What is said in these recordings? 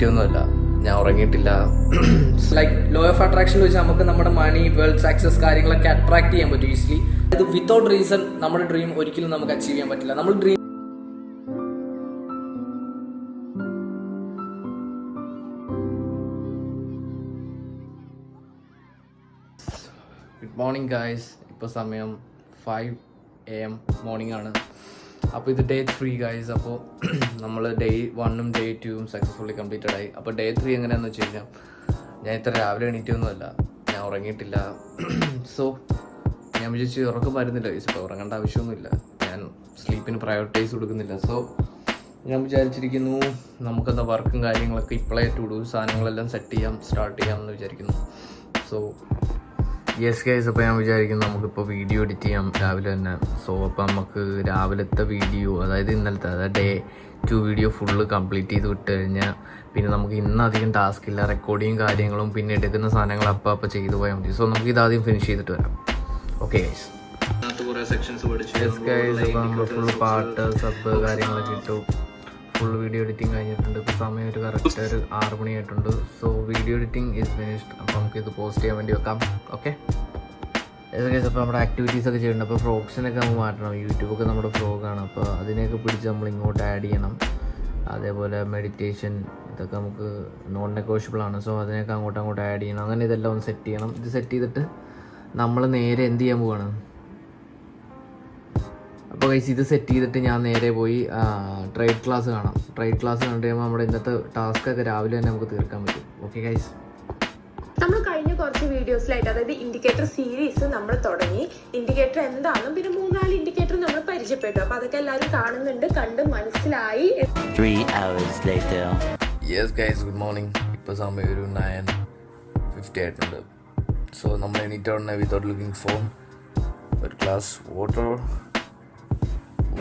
എണീറ്റൊന്നുമല്ല, ഞാൻ ഉറങ്ങിയിട്ടില്ല. Like law of attraction വെച്ച് നമുക്ക് നമ്മുടെ മണി, വെൽത്ത്, സക്സസ് കാര്യങ്ങളൊക്കെ അട്രാക്ട് ചെയ്യാൻ പറ്റും ഈസിലി. ഇത് വിത്തൗട്ട് റീസൺ നമ്മുടെ ഡ്രീം ഒരിക്കലും നമുക്ക് അച്ചീവ് ചെയ്യാൻ പറ്റില്ല. നമ്മൾ ഡ്രീം ഗുഡ് മോർണിംഗ് ഗായ്സ്. ഇപ്പോൾ സമയം 5 AM മോർണിംഗ് ആണ്. അപ്പോൾ ഇത് ഡേ 3 ഗായ്സ്. അപ്പോൾ നമ്മൾ ഡേ 1ഉം ഡേ 2ഉം സക്സസ്ഫുള്ളി കംപ്ലീറ്റഡ് ആയി. അപ്പോൾ ഡേ 3 എങ്ങനെയാണെന്ന് വെച്ച് കഴിഞ്ഞാൽ, ഞാൻ ഇത്ര രാവിലെ എണീറ്റൊന്നുമല്ല, ഞാൻ ഉറങ്ങിയിട്ടില്ല. സോ ഞാൻ വിചാരിച്ച് ഉറക്കം വരുന്നില്ല ഗൈസ്. ഇപ്പോൾ ഉറങ്ങേണ്ട ആവശ്യമൊന്നുമില്ല, ഞാൻ സ്ലീപ്പിന് പ്രയോറിറ്റൈസ് കൊടുക്കുന്നില്ല. സോ ഞാൻ വിചാരിച്ചിരിക്കുന്നു നമുക്കെന്താ വർക്കും കാര്യങ്ങളൊക്കെ ഇപ്പോഴേ സാധനങ്ങളെല്ലാം സെറ്റ് ചെയ്യാം, സ്റ്റാർട്ട് ചെയ്യാമെന്ന് വിചാരിക്കുന്നു. സോ യെസ് ഗൈസ്, അപ്പോൾ ഞാൻ വിചാരിക്കുന്നു നമുക്കിപ്പോൾ വീഡിയോ എഡിറ്റ് ചെയ്യാം രാവിലെ തന്നെ. സോ അപ്പോൾ നമുക്ക് രാവിലത്തെ വീഡിയോ, അതായത് ഇന്നലത്തെ, അതായത് ഡേ 2 വീഡിയോ ഫുള്ള് കംപ്ലീറ്റ് ചെയ്ത് വിട്ട് കഴിഞ്ഞാൽ പിന്നെ നമുക്ക് ഇന്നധികം ടാസ്ക് ഇല്ല. റെക്കോർഡിങ് കാര്യങ്ങളും പിന്നെ എടുക്കുന്ന സാധനങ്ങൾ അപ്പോൾ ചെയ്തു പോയാൽ മതി. സോ നമുക്ക് ഇതാദ്യം ഫിനിഷ് ചെയ്തിട്ട് വരാം. Okay guys. യെസ് ഗൈസ്, അപ്പോൾ നമ്മൾ ഫുൾ പാട്ട്, സബ് കാര്യങ്ങളൊക്കെ ഇട്ടു. ഫുൾ വീഡിയോ എഡിറ്റിംഗ് കഴിഞ്ഞിട്ടുണ്ട്. ഇപ്പോൾ സമയം ഒരു കറക്റ്റ് ഒരു 6 മണിയായിട്ടുണ്ട്. So video editing is finished. അപ്പോൾ നമുക്കിത് പോസ്റ്റ് ചെയ്യാൻ വേണ്ടി വെക്കാം. ഓക്കെ ഏതൊക്കെ. അപ്പോൾ നമ്മുടെ ആക്ടിവിറ്റീസൊക്കെ ചെയ്യുന്നുണ്ട്. അപ്പോൾ ഫ്രോഗ്സിനൊക്കെ നമുക്ക് മാറ്റണം. യൂട്യൂബൊക്കെ നമ്മുടെ ഫ്രോഗാണ്, അപ്പോൾ അതിനെയൊക്കെ പിടിച്ച് നമ്മൾ ഇങ്ങോട്ട് ആഡ് ചെയ്യണം. അതേപോലെ മെഡിറ്റേഷൻ, ഇതൊക്കെ നമുക്ക് നോൺ നെഗോഷ്യബിൾ ആണ്. സോ അതിനൊക്കെ അങ്ങോട്ട് ആഡ് ചെയ്യണം. അങ്ങനെ ഇതെല്ലാം ഒന്ന് സെറ്റ് ചെയ്യണം. ഇത് സെറ്റ് ചെയ്തിട്ട് നമ്മൾ നേരെ എന്ത് ചെയ്യാൻ പോവാണ്. അപ്പോൾ ഗൈസ് ഇത് സെറ്റ് ചെയ്തിട്ട് ഞാൻ നേരെ പോയി ട്രേഡ് ക്ലാസ് കാണാം. ട്രേഡ് ക്ലാസ് കണ്ടു കഴിയുമ്പോൾ നമ്മുടെ ഇന്നത്തെ ടാസ്കൊക്കെ രാവിലെ തന്നെ നമുക്ക് തീർക്കാൻ പറ്റും. Okay guys. നമ്മൾ കഴിഞ്ഞ കുറച്ച് വീഡിയോസിലായിട്ട്, അതായത് ഇൻഡിക്കേറ്റർ സീരീസ് നമ്മൾ തുടങ്ങി. ഇൻഡിക്കേറ്റർ എന്താണെന്നും പിന്നെ 3-4 ഇൻഡിക്കേറ്റർ നമ്മൾ പരിചയപ്പെട്ടു. അപ്പോൾ അതൊക്കെ എല്ലാവരും കാണുന്നുണ്ട്, കണ്ട് മനസ്സിലായി. 3 hours later. Yes guys, good morning. ഇപ്പോൾ സമയം ഒരു 9:50 ആയിട്ടുണ്ട്. സോ നമ്മൾ എണീറ്റ് ഉടനെ വിതൗട്ട് ലുക്കിംഗ് ഫോൺ ഒരു glass water,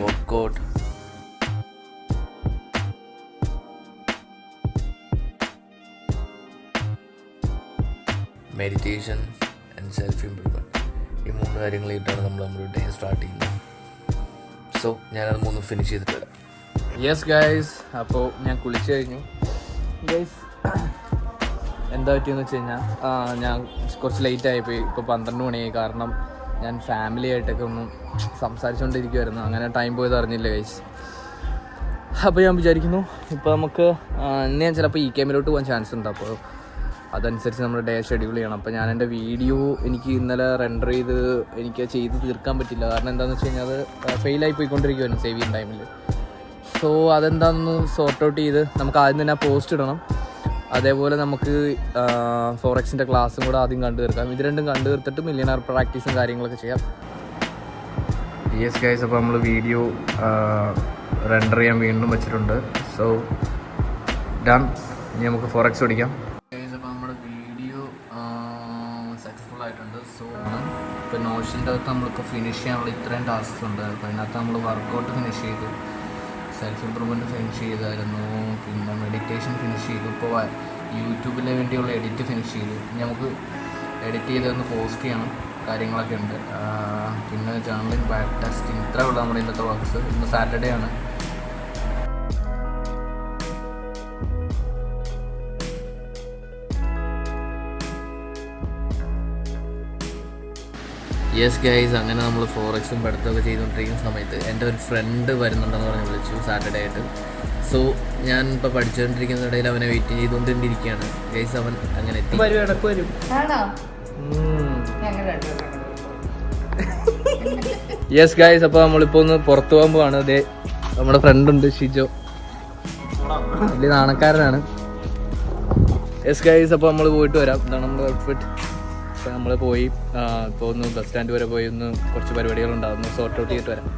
workout, meditation and self improvement. ഈ 3 കാര്യങ്ങളിട്ടാണ് നമ്മൾ നമ്മുടെ ഡേ സ്റ്റാർട്ട് ചെയ്യുന്നത്. സോ ഞാനത് 3 ഫിനിഷ് ചെയ്തിട്ട് വരാം. യെസ് ഗൈസ്, അപ്പോൾ ഞാൻ കുളിച്ച് കഴിഞ്ഞു. ഗൈസ് എന്താ പറ്റിയെന്ന് വെച്ച് കഴിഞ്ഞാൽ, ഞാൻ കുറച്ച് ലേറ്റ് ആയിപ്പോയി. ഇപ്പോൾ 12 മണിയായി. കാരണം ഞാൻ ഫാമിലി ആയിട്ടൊക്കെ ഒന്നും സംസാരിച്ചുകൊണ്ടിരിക്കുമായിരുന്നു. അങ്ങനെ ടൈം പോയത് അറിഞ്ഞില്ല ഗൈസ്. അപ്പോൾ ഞാൻ വിചാരിക്കുന്നു ഇപ്പോൾ നമുക്ക് ഇന്ന് ഞാൻ ചിലപ്പോൾ EKMലോട്ട് പോകാൻ ചാൻസ് ഉണ്ട്. അപ്പോൾ അതനുസരിച്ച് നമ്മുടെ ഡേ ഷെഡ്യൂൾ ചെയ്യണം. അപ്പോൾ ഞാൻ എൻ്റെ വീഡിയോ എനിക്ക് ഇന്നലെ റെൻഡർ ചെയ്ത് തീർക്കാൻ പറ്റില്ല. കാരണം എന്താണെന്ന് വെച്ച് കഴിഞ്ഞാൽ അത് ഫെയിലായി പോയിക്കൊണ്ടിരിക്കുമായിരുന്നു സേവ് ചെയ്യുന്ന ടൈമിൽ. സോ അതെന്താണെന്ന് സോർട്ട് ഔട്ട് ചെയ്ത് നമുക്ക് ആദ്യം തന്നെ പോസ്റ്റ് ഇടണം. അതേപോലെ നമുക്ക് ഫോറക്സിൻ്റെ ക്ലാസ്സും കൂടെ ആദ്യം കണ്ടു തീർക്കാം. ഇത് രണ്ടും കണ്ടു തീർത്തിട്ട് മില്യണർ പ്രാക്ടീസും കാര്യങ്ങളൊക്കെ ചെയ്യാം. യെസ് ഗൈസ്, അപ്പോൾ നമ്മൾ വീഡിയോ റെൻഡർ ചെയ്യാൻ വീണ്ടും വെച്ചിട്ടുണ്ട്. So done. ഇനി നമുക്ക് ഫോറക്സ് പഠിക്കാം. അപ്പോൾ നമ്മുടെ വീഡിയോ സക്സസ്ഫുൾ ആയിട്ടുണ്ട്. സോ ഇപ്പോൾ നോഷൻ്റെ അകത്ത് നമ്മളിപ്പോൾ ഫിനിഷ് ചെയ്യാനുള്ള ഇത്രയും ടാസ്ക്സ് ഉണ്ട്. അപ്പോൾ അതിനകത്ത് നമ്മൾ വർക്കൗട്ട് ഫിനിഷ് ചെയ്തു, സെൽഫ് ഇംപ്രൂവ്മെൻറ്റ് ഫിനിഷ് ചെയ്തായിരുന്നു, പിന്നെ മെഡിറ്റേഷൻ ഫിനിഷ് ചെയ്തു. ഇപ്പോൾ യൂട്യൂബിന് വേണ്ടിയുള്ള എഡിറ്റ് ഫിനിഷ് ചെയ്തു. നമുക്ക് എഡിറ്റ് ചെയ്തൊന്ന് പോസ്റ്റ് ചെയ്യണം, കാര്യങ്ങളൊക്കെ ഉണ്ട്. പിന്നെ ജേർണലിംഗ്, ബാക്ക് ടെസ്റ്റിംഗ്, ഇത്രേ ഉള്ളൂ നമ്മുടെ ഇന്നത്തെ വർക്ക്സ്. ഇന്ന് സാറ്റർഡേ ആണ്. യെസ് ഗൈസ്, അങ്ങനെ നമ്മൾ ഫോറക്സും പഠിത്തമൊക്കെ ചെയ്തുകൊണ്ടിരിക്കുന്ന സമയത്ത് എൻ്റെ ഒരു ഫ്രണ്ട് വരുന്നുണ്ടെന്ന് പറഞ്ഞ് വിളിച്ചു സാറ്റർഡേ ആയിട്ട്. സോ ഞാൻ ഇപ്പോൾ പഠിച്ചുകൊണ്ടിരിക്കുന്നതിടയിൽ അവനെ വെയിറ്റ് ചെയ്തുകൊണ്ടിരിക്കുകയാണ് ഗൈസ്. അവൻ അങ്ങനെ എത്തി. യെസ് ഗൈസ്, അപ്പോൾ നമ്മളിപ്പോൾ ഒന്ന് പുറത്തു പോകാൻ പോവാണ്. അതെ, നമ്മുടെ ഫ്രണ്ടുണ്ട് ഷിജോ, വലിയ നാണക്കാരനാണ്. യെസ് ഗൈസ്, അപ്പോൾ നമ്മൾ പോയിട്ട് വരാം. ഇതാണ് നമ്മുടെ ഔട്ട്ഫിറ്റ്. അപ്പോൾ നമ്മൾ പോയി ഇപ്പോൾ ഒന്ന് ബസ് സ്റ്റാൻഡ് വരെ പോയി ഒന്ന് കുറച്ച് പരിപാടികളുണ്ടാകുന്നു, സോർട്ട് ഔട്ട് ചെയ്തിട്ട് വരാം.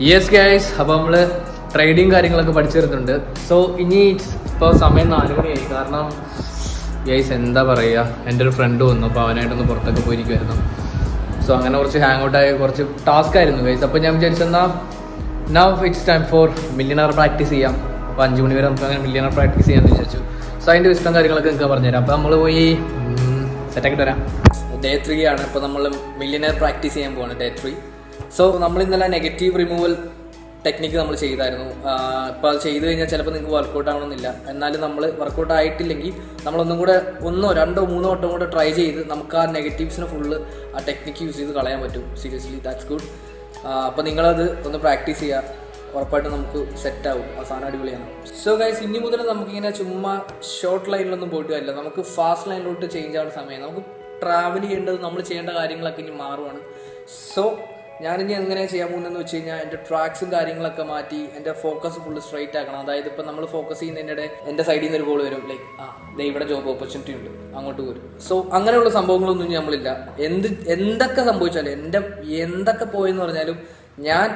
യെസ് ഗൈസ്, അപ്പോൾ നമ്മൾ ട്രേഡിങ് കാര്യങ്ങളൊക്കെ പഠിച്ചു വരുന്നുണ്ട്. സോ ഇനി ഇപ്പോൾ സമയം 4 മണിയായി. കാരണം ഗൈസ് എന്താ പറയുക, എൻ്റെ ഒരു ഫ്രണ്ട് വന്നു. അപ്പോൾ അവനായിട്ടൊന്ന് പുറത്തൊക്കെ പോയിരിക്കുമായിരുന്നു. സോ അങ്ങനെ കുറച്ച് ഹാങ് ഔട്ടായി, കുറച്ച് ടാസ്ക് ആയിരുന്നു ഗൈസ്. അപ്പോൾ ഞാൻ വിചാരിച്ചെന്നാൽ now it's time for millionaire practice ചെയ്യാം. അപ്പോൾ 5 മണി വരെ നമുക്ക് അങ്ങനെ മില്യണർ പ്രാക്ടീസ് ചെയ്യാമെന്ന് വിചാരിച്ചു. സോ അതിൻ്റെ വിശദം കാര്യങ്ങളൊക്കെ നിങ്ങൾക്ക് പറഞ്ഞുതരാം. അപ്പോൾ നമ്മൾ പോയി സെറ്റാക്കിയിട്ട് വരാം. ഡേ 3 ആണ്. ഇപ്പോൾ നമ്മൾ മില്യനെയർ പ്രാക്ടീസ് ചെയ്യാൻ പോവാണ് ഡേ 3. സോ നമ്മൾ ഇന്നലെ നെഗറ്റീവ് റിമൂവൽ ടെക്നിക്ക് നമ്മൾ ചെയ്തായിരുന്നു. ഇപ്പോൾ അത് ചെയ്ത് കഴിഞ്ഞാൽ ചിലപ്പോൾ നിങ്ങൾക്ക് വർക്കൗട്ട് ആവണമെന്നില്ല. എന്നാലും നമ്മൾ വർക്കൗട്ട് ആയിട്ടില്ലെങ്കിൽ നമ്മളൊന്നും കൂടെ 1, 2, 3 വട്ടം കൂടെ ട്രൈ ചെയ്ത് നമുക്ക് ആ നെഗറ്റീവ്സിനെ ഫുള്ള് ആ ടെക്നിക്ക് യൂസ് ചെയ്ത് കളയാൻ പറ്റും. Seriously that's good. അപ്പോൾ നിങ്ങളത് ഒന്ന് പ്രാക്ടീസ് ചെയ്യുക, ഉറപ്പായിട്ടും നമുക്ക് സെറ്റാവും. ആ സാധനം അടിപൊളിയാണ്. സോ ഗൈസ്, ഇനി മുതൽ നമുക്കിങ്ങനെ ചുമ്മാ ഷോർട്ട് ലൈനിലൊന്നും പോയിട്ട് കാര്യമില്ല. നമുക്ക് ഫാസ്റ്റ് ലൈനിലോട്ട് ചേഞ്ച് ആവുന്ന സമയം നമുക്ക് ട്രാവൽ ചെയ്യേണ്ടത്, നമ്മൾ ചെയ്യേണ്ട കാര്യങ്ങളൊക്കെ ഇനി മാറുവാണ്. സോ ഞാനിനി എങ്ങനെ ചെയ്യാൻ പോകുന്നതെന്ന് വെച്ച് കഴിഞ്ഞാൽ എൻ്റെ ട്രാക്സും കാര്യങ്ങളൊക്കെ മാറ്റി എൻ്റെ ഫോക്കസ് ഫുള്ള് സ്ട്രൈറ്റ് ആക്കണം. അതായത് ഇപ്പം നമ്മൾ ഫോക്കസ് ചെയ്യുന്നതിൻ്റെ എൻ്റെ സൈഡിൽ നിന്ന് ഒരു കോൾ വരും, ലൈക്ക് ഇവിടെ ജോബ് ഓപ്പർച്യൂണിറ്റി ഉണ്ട്, അങ്ങോട്ട് വരും. സോ അങ്ങനെയുള്ള സംഭവങ്ങളൊന്നും നമ്മളില്ല. എന്തൊക്കെ സംഭവിച്ചാലും, എന്തൊക്കെ പോയെന്ന് പറഞ്ഞാലും ഞാൻ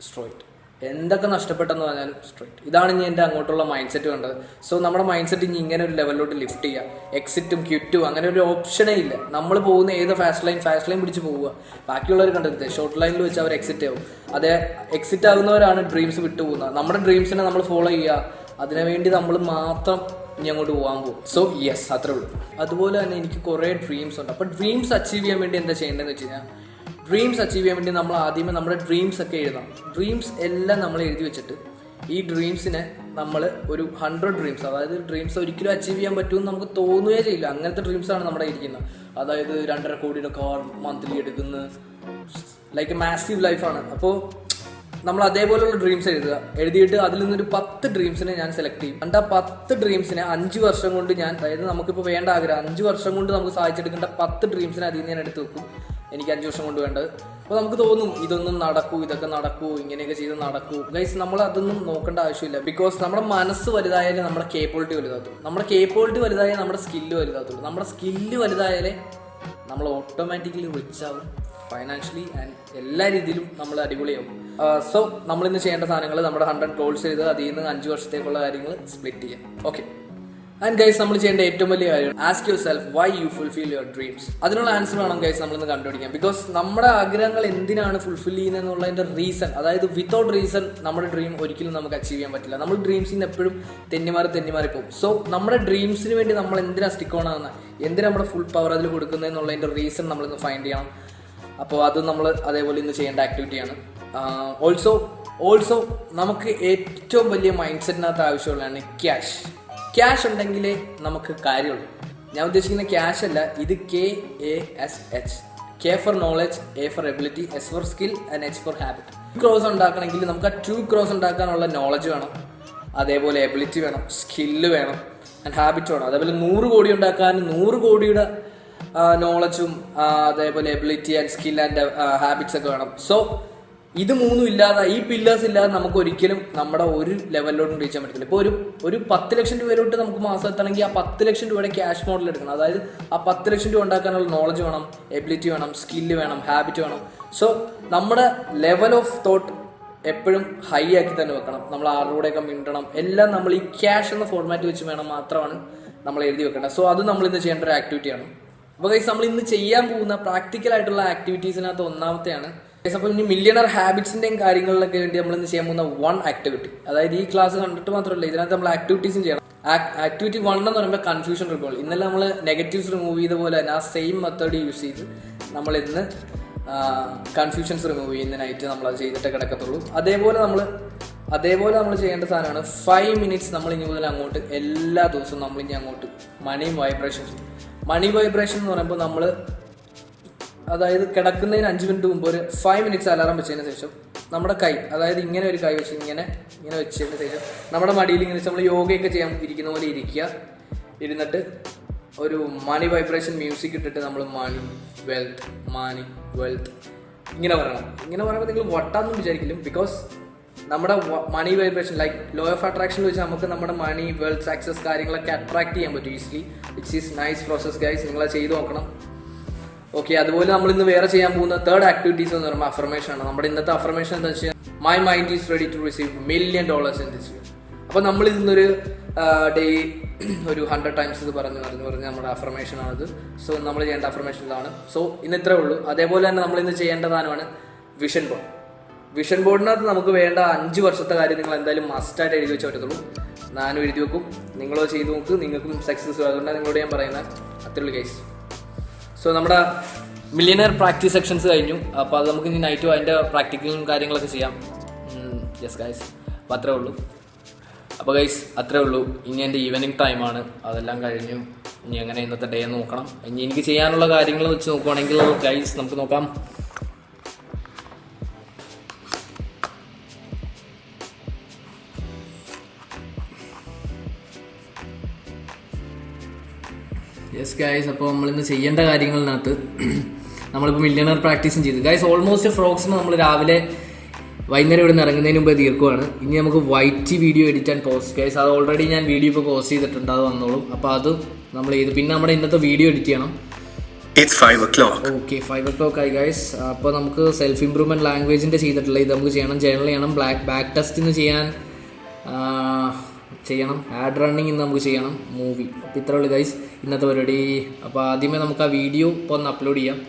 സ്ട്രൈറ്റ്. എന്തൊക്കെ നഷ്ടപ്പെട്ടെന്ന് പറഞ്ഞാലും സ്ട്രൈറ്റ്. ഇതാണ് ഇനി എൻ്റെ അങ്ങോട്ടുള്ള മൈൻഡ് സെറ്റ് വേണ്ടത്. സോ നമ്മുടെ മൈൻഡ് സെറ്റ് ഇനി ഇങ്ങനെ ഒരു ലെവലിലോട്ട് ലിഫ്റ്റ് ചെയ്യുക. എക്സിറ്റും ക്വിറ്റും അങ്ങനെ ഒരു ഓപ്ഷനേ ഇല്ല. നമ്മൾ പോകുന്ന ഏത് ഫാസ്റ്റ് ലൈൻ പിടിച്ച് പോവുക. ബാക്കിയുള്ളവർ കണ്ടെടുത്തേ ഷോർട്ട് ലൈനിൽ വെച്ച് അവർ എക്സിറ്റ് ആവും. അതേ എക്സിറ്റ് ആകുന്നവരാണ് ഡ്രീംസ് വിട്ടുപോകുന്നത്. നമ്മുടെ ഡ്രീംസിനെ നമ്മൾ ഫോളോ ചെയ്യുക. അതിനുവേണ്ടി നമ്മൾ മാത്രം ഇനി അങ്ങോട്ട് പോകാൻ പോകും. സോ യെസ്, അത്രേ ഉള്ളൂ. അതുപോലെ തന്നെ എനിക്ക് കുറേ ഡ്രീംസ് ഉണ്ട്. അപ്പോൾ ഡ്രീംസ് അച്ചീവ് ചെയ്യാൻ വേണ്ടി എന്താ ചെയ്യേണ്ടതെന്ന് വെച്ച് കഴിഞ്ഞാൽ, ഡ്രീംസ് അച്ചീവ് ചെയ്യാൻ വേണ്ടി നമ്മൾ ആദ്യമേ നമ്മുടെ ഡ്രീംസ് ഒക്കെ എഴുതണം. ഡ്രീംസ് എല്ലാം നമ്മൾ എഴുതി വെച്ചിട്ട് ഈ ഡ്രീംസിനെ നമ്മൾ ഒരു 100 ഡ്രീംസ്, അതായത് ഡ്രീംസ് ഒരിക്കലും അച്ചീവ് ചെയ്യാൻ പറ്റുമെന്ന് നമുക്ക് തോന്നുകയേ ചെയ്യില്ല. അങ്ങനത്തെ ഡ്രീംസാണ് നമ്മുടെ ഇരിക്കുന്നത്. അതായത് 2.5 കോടിയുടെ കാർ മന്ത്ലി എടുക്കുന്ന ലൈക്ക് മാസീവ് ലൈഫാണ്. അപ്പോൾ നമ്മൾ അതേപോലെയുള്ള ഡ്രീംസ് എഴുതിയിട്ട് അതിൽ നിന്നൊരു 10 ഡ്രീംസിനെ ഞാൻ സെലക്ട് ചെയ്യും. ആ 10 ഡ്രീംസിനെ 5 വർഷം കൊണ്ട് ഞാൻ, അതായത് നമുക്കിപ്പോൾ വേണ്ട ആഗ്രഹം 5 വർഷം കൊണ്ട് നമുക്ക് സാധിച്ചെടുക്കേണ്ട 10 ഡ്രീംസിനെ അതിൽ നിന്ന് ഞാൻ എടുത്ത് വെക്കും. എനിക്ക് 5 വർഷം കൊണ്ട് വേണ്ടത്. അപ്പോൾ നമുക്ക് തോന്നും ഇതൊന്നും നടക്കൂ, ഇതൊക്കെ നടക്കൂ, ഇങ്ങനെയൊക്കെ ചെയ്ത് നടക്കൂ. ഗൈസ്, നമ്മൾ അതൊന്നും നോക്കേണ്ട ആവശ്യമില്ല. ബിക്കോസ് നമ്മുടെ മനസ്സ് വലുതായാലേ നമ്മുടെ കേപ്പബിലിറ്റി വലുതാത്തുള്ളൂ. നമ്മുടെ കേപ്പബിലിറ്റി വലുതായാലേ നമ്മുടെ സ്കില്ല് വലുതാത്തുള്ളൂ. നമ്മുടെ സ്കില്ല് വലുതായാലേ നമ്മൾ ഓട്ടോമാറ്റിക്കലി റിച്ച് ആവും, ഫൈനാൻഷ്യലി ആൻഡ് എല്ലാ രീതിയിലും നമ്മൾ അടിപൊളിയാവും. സോ നമ്മളിന്ന് ചെയ്യേണ്ട സാധനങ്ങൾ, നമ്മുടെ 100 ഗോൾസ് ചെയ്ത് അതിൽ നിന്ന് 5 വർഷത്തേക്കുള്ള കാര്യങ്ങൾ സ്പ്ലിറ്റ് ചെയ്യാം. ഓക്കെ. ആൻഡ് ഗൈസ്, നമ്മൾ ചെയ്യേണ്ട ഏറ്റവും വലിയ കാര്യം, ask yourself why you fulfil your dreams. അതിനുള്ള ആൻസർ വേണം ഗൈസ് നമ്മളിന്ന് കണ്ടുപിടിക്കാം. ബിക്കോസ് നമ്മുടെ ആഗ്രഹങ്ങൾ എന്തിനാണ് ഫുൾഫിൽ ചെയ്യുന്നത് എന്നുള്ളതിൻ്റെ റീസൺ, അതായത് വിത്തൗട്ട് റീസൺ നമ്മുടെ ഡ്രീം ഒരിക്കലും നമുക്ക് അച്ചീവ് ചെയ്യാൻ പറ്റില്ല. നമ്മൾ ഡ്രീംസിൽ നിന്ന് എപ്പോഴും തെന്നിമാറി പോകും. സോ നമ്മുടെ ഡ്രീംസിന് വേണ്ടി നമ്മൾ എന്തിനാ സ്റ്റിക്ക് ഓൺ ആകുന്നത്, എന്തിനാ നമ്മുടെ ഫുൾ പവർ അതിൽ കൊടുക്കുന്നത് എന്നുള്ളതിൻ്റെ റീസൺ നമ്മളിന്ന് ഫൈൻഡ് ചെയ്യണം. അപ്പോൾ അത് നമ്മൾ അതേപോലെ ഇന്ന് ചെയ്യേണ്ട ആക്ടിവിറ്റിയാണ്. ഓൾസോ നമുക്ക് ഏറ്റവും വലിയ മൈൻഡ് സെറ്റിനകത്ത് ആവശ്യമുള്ളതാണ് ക്യാഷ് ഉണ്ടെങ്കിലേ നമുക്ക് കാര്യമുള്ളൂ. ഞാൻ ഉദ്ദേശിക്കുന്ന ക്യാഷ് അല്ല, ഇത് KASH. K for knowledge, A for ability, S for skill and H for habit. 2 crores ഉണ്ടാക്കണമെങ്കിൽ നമുക്ക് ആ 2 crores ഉണ്ടാക്കാനുള്ള നോളജ് വേണം, അതേപോലെ എബിലിറ്റി വേണം, സ്കില്ല് വേണം ആൻഡ് ഹാബിറ്റ് വേണം. അതേപോലെ 100 കോടി ഉണ്ടാക്കാൻ 100 കോടിയുടെ നോളജും അതേപോലെ ability and skill and habits ഒക്കെ വേണം. സോ ഇത് 3 ഇല്ലാതെ, ഈ പില്ലേഴ്സ് ഇല്ലാതെ നമുക്ക് ഒരിക്കലും നമ്മുടെ ഒരു ലെവലിലോട്ടും റീച്ച് ചെയ്യാൻ പറ്റില്ല. ഇപ്പോൾ ഒരു 10 ലക്ഷം രൂപയിലോട്ട് നമുക്ക് മാസം എത്തണമെങ്കിൽ ആ 10 ലക്ഷം രൂപയുടെ ക്യാഷ് മോഡൽ എടുക്കണം. അതായത് ആ 10 ലക്ഷം രൂപ ഉണ്ടാക്കാനുള്ള നോളജ് വേണം, എബിലിറ്റി വേണം, സ്കില്ല് വേണം, ഹാബിറ്റ് വേണം. സോ നമ്മുടെ ലെവൽ ഓഫ് തോട്ട് എപ്പോഴും ഹൈ ആക്കി തന്നെ വെക്കണം. നമ്മൾ ആരുടെയൊക്കെ മിണ്ടണം, എല്ലാം നമ്മൾ ഈ ക്യാഷ് എന്ന ഫോർമാറ്റ് വെച്ച് വേണം മാത്രമാണ് നമ്മൾ എഴുതി വെക്കേണ്ടത്. സോ അത് നമ്മൾ ഇന്ന് ചെയ്യേണ്ട ഒരു ആക്ടിവിറ്റിയാണ്. അപ്പോൾ ഗൈസ്, നമ്മൾ ഇന്ന് ചെയ്യാൻ പോകുന്ന പ്രാക്ടിക്കലായിട്ടുള്ള ആക്ടിവിറ്റീസിനകത്ത് ഒന്നാമത്തെയാണ്. അപ്പോൾ ഇനി മില്യണർ ഹാബിറ്റ്സിൻ്റെയും കാര്യങ്ങളിലൊക്കെ വേണ്ടി നമ്മൾ ഇന്ന് ചെയ്യാൻ പോകുന്ന 1 ആക്ടിവിറ്റി, അതായത് ഈ ക്ലാസ് കണ്ടിട്ട് മാത്രമല്ല ഇതിനകത്ത് നമ്മൾ ആക്ടിവിറ്റീസും ചെയ്യണം. ആക്ടിവിറ്റി 1 എന്ന് പറയുമ്പോൾ കൺഫ്യൂഷൻ റിമൂവൽ. ഇന്നലെ നമ്മൾ നെഗറ്റീവ്സ് റിമൂവ് ചെയ്ത പോലെ തന്നെ ആ സെയിം മെത്തേഡ് യൂസ് ചെയ്ത് നമ്മൾ ഇന്ന് കൺഫ്യൂഷൻസ് റിമൂവ് ചെയ്യുന്നതിനായിട്ട് നമ്മളത് ചെയ്തിട്ടേ കിടക്കത്തുള്ളൂ. അതേപോലെ നമ്മൾ ചെയ്യേണ്ട സാധനമാണ് 5 മിനിറ്റ്സ്. നമ്മൾ ഇനി മുതൽ അങ്ങോട്ട് എല്ലാ ദിവസവും നമ്മളിനി അങ്ങോട്ട് മണി വൈബ്രേഷൻ ചെയ്യും. മണി വൈബ്രേഷൻ എന്ന് പറയുമ്പോൾ നമ്മൾ, അതായത് കിടക്കുന്നതിന് 5 മിനിറ്റ് മുമ്പ് ഒരു 5 മിനിറ്റ്സ് അലാറം വെച്ചതിന് ശേഷം നമ്മുടെ കൈ, അതായത് ഇങ്ങനെ ഒരു കൈ വെച്ച് ഇങ്ങനെ വെച്ചതിന് ശേഷം നമ്മുടെ മടിയിൽ ഇങ്ങനെ വെച്ച് നമ്മൾ യോഗയൊക്കെ ചെയ്യാൻ ഇരിക്കുന്ന പോലെ ഇരുന്നിട്ട് ഒരു മണി വൈബ്രേഷൻ മ്യൂസിക് ഇട്ടിട്ട് നമ്മൾ മണി വെൽത്ത് ഇങ്ങനെ പറയണം. ഇങ്ങനെ പറയുമ്പോൾ നിങ്ങൾ വട്ടാന്നും വിചാരിക്കില്ല. ബിക്കോസ് നമ്മുടെ money vibration like law of attraction വെച്ച് നമുക്ക് നമ്മുടെ മണി, വെൽത്ത്, സക്സസ് കാര്യങ്ങളൊക്കെ അട്രാക്ട് ചെയ്യാൻ പറ്റും easily. It's is nice process guys, നിങ്ങളത് ചെയ്ത് നോക്കണം. ഓക്കെ. അതുപോലെ നമ്മൾ ഇന്ന് വേറെ ചെയ്യാൻ പോകുന്ന 3rd ആക്ടിവിറ്റീസ് എന്ന് പറയുമ്പോൾ അഫർമേഷൻ ആണ്. നമ്മുടെ ഇന്നത്തെ അഫർമേഷൻ എന്താ വെച്ചാൽ, my mind is ready to receive $1 million in this year. അപ്പോൾ നമ്മൾ ഇന്നൊരു ഡേ ഒരു 100 ടൈംസ് ഇത് പറഞ്ഞ് നമ്മുടെ അഫർമേഷൻ ആണിത്. സോ നമ്മൾ ചെയ്യേണ്ട അഫർമേഷൻ ഇതാണ്. സോ ഇന്ന് ഇത്രേ ഉള്ളൂ. അതേപോലെ തന്നെ നമ്മൾ ഇന്ന് ചെയ്യേണ്ട സാധനമാണ് വിഷൻ ബോർഡ്. വിഷൻ ബോർഡിനകത്ത് നമുക്ക് വേണ്ട 5 വർഷത്തെ കാര്യം നിങ്ങൾ എന്തായാലും മസ്റ്റായിട്ട് എഴുതി വെച്ച് പറ്റത്തുള്ളൂ. ഞാനും എഴുതി വെക്കും, നിങ്ങളോ ചെയ്ത് നോക്ക്, നിങ്ങൾക്കും സക്സസ്. അതുകൊണ്ടാണ് നിങ്ങളോട് ഞാൻ പറയുന്നത്. അത്രയുള്ളൂ ഗൈസ്. സോ നമ്മുടെ മില്ലിയനർ പ്രാക്ടീസ് സെക്ഷൻസ് കഴിഞ്ഞു. അപ്പോൾ അത് നമുക്ക് ഇനി നൈറ്റും അതിൻ്റെ പ്രാക്ടിക്കലും കാര്യങ്ങളൊക്കെ ചെയ്യാം. യെസ് ഗൈസ്, അപ്പോൾ അത്രേ ഉള്ളൂ. അപ്പോൾ ഗൈസ് അത്രേ ഉള്ളൂ. ഇനി എൻ്റെ ഈവനിങ് ടൈമാണ്, അതെല്ലാം കഴിഞ്ഞു. ഇനി എങ്ങനെ ഇന്നത്തെ ഡേ നോക്കണം. ഇനി എനിക്ക് ചെയ്യാനുള്ള കാര്യങ്ങൾ വെച്ച് നോക്കുവാണെങ്കിൽ ഗൈസ് നമുക്ക് നോക്കാം. യെസ് ഗൈസ്, അപ്പോൾ നമ്മളിന്ന് ചെയ്യേണ്ട കാര്യങ്ങളിനകത്ത് നമ്മളിപ്പോൾ മില്ലിയനർ പ്രാക്ടീസും ചെയ്തു ഗൈസ്. ഓൾമോസ്റ്റ് ഫ്രോക്സിന് നമ്മൾ രാവിലെ വൈകുന്നേരം ഇവിടെ നിന്ന് ഇറങ്ങുന്നതിന് മുമ്പ് തീർക്കുവാണ്. ഇനി നമുക്ക് white video edit and post guys. അത് ഓൾറെഡി ഞാൻ വീഡിയോ ഇപ്പോൾ പോസ്റ്റ് ചെയ്തിട്ടുണ്ട്, അത് വന്നോളും. അപ്പോൾ അത് നമ്മൾ ചെയ്ത് പിന്നെ നമ്മുടെ ഇന്നത്തെ വീഡിയോ എഡിറ്റ് ചെയ്യണം. ഓക്കെ 5 o'clock ആയി ഗൈസ്. അപ്പോൾ നമുക്ക് സെൽഫ് ഇംപ്രൂവ്മെൻറ്റ് ലാംഗ്വേജിൻ്റെ ചെയ്തിട്ടുള്ള ഇത് നമുക്ക് ചെയ്യണം. ജേർണൽ ചെയ്യണം. ബാക്ക് ടെസ്റ്റ് ഇന്ന് ചെയ്യണം. ആഡ് റണ്ണിങ് ഇന്ന് നമുക്ക് ചെയ്യണം. മൂവി. അപ്പോൾ ഇത്രേ ഉള്ളൂ ഗൈസ് ഇന്നത്തെ പരിപാടി. അപ്പോൾ ആദ്യമേ നമുക്ക് ആ വീഡിയോ ഇപ്പോൾ ഒന്ന് അപ്ലോഡ് ചെയ്യാം.